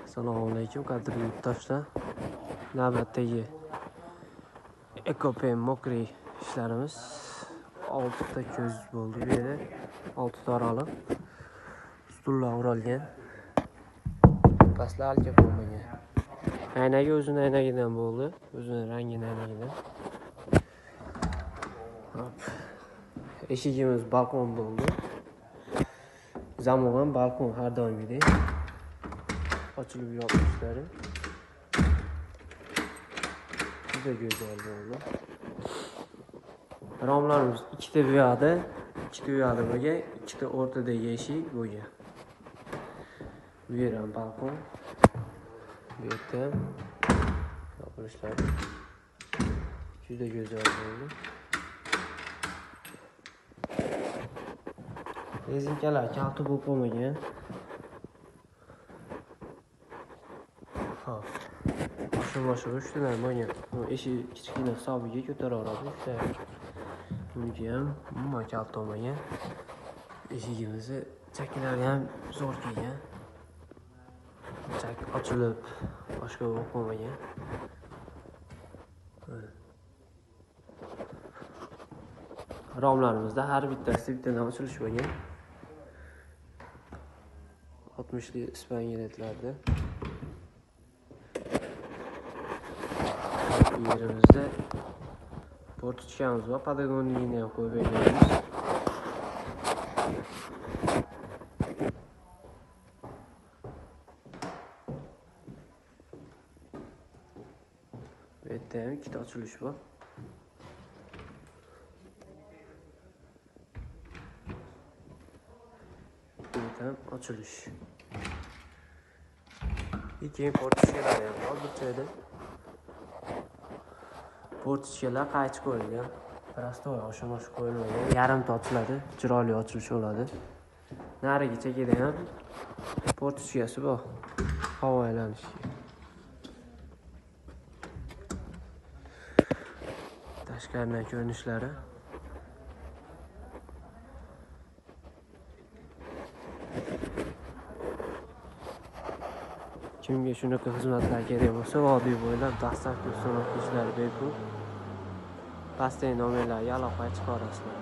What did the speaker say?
Assalomu alaykum qadrli yurtdoshlar. Navbatdagi ekopen mokriy ishlarimiz 6 ta ko'z bo'ldi bu yerda. 6 ta oraliq stullar o'ralgan. Pastlar alka bo'lmagan. Aynagi o'zini aynagidan bo'ldi. O'zini rangini aynagidan. Eshigimiz balkon bo'ldi. Zamovan balkon har doimgidek. Ochilib yopishlari juda go'zal bo'ldi. Romlarimiz ikkita bu yoqda bo'lgan, ikkita o'rtadagi eshik bo'lgan. Bu yer ham balkon. Bu yerda yopishlari juda go'zal bo'ldi. Rezinkalar kalti bo'lib qolmagan. Boshqa ustidan bo'lgan. Eshik kichkina hisobiga ko'taraveradi ustidan. Bunga ham umuman kalti olmagan. Eshigimizni chakalari ham zo'r kelgan. Chak ochilib boshqa bo'lib qolmagan. Romlarimizda har bittasi bittadan ochilish bo'lgan. 60li spangeletlarda. Bu yerimizda portichkamiz va padagonligini ham qo'yib berganmiz. Bu yerda ham ikkita ochilish bor. Bu ham ochilish. Keyin portichkalar ham bor bu joyda. Portichkalar qaychi qo'yilgan. Prostoy osha-mosh qo'yilmagan. Yarimta ochiladi, chiroyli ochilish bo'ladi. Narigi chekada ham portichkasi bor. Havo aylanishiga. Tashqaridan ko'rinishlari. Kimga shunaqa xizmatlar kerak bo'lsa, vodiy bo'ylab dastlabki uстановка ishlari bepul. Pastdagi nomerlarga aloqa chiqarasizlar.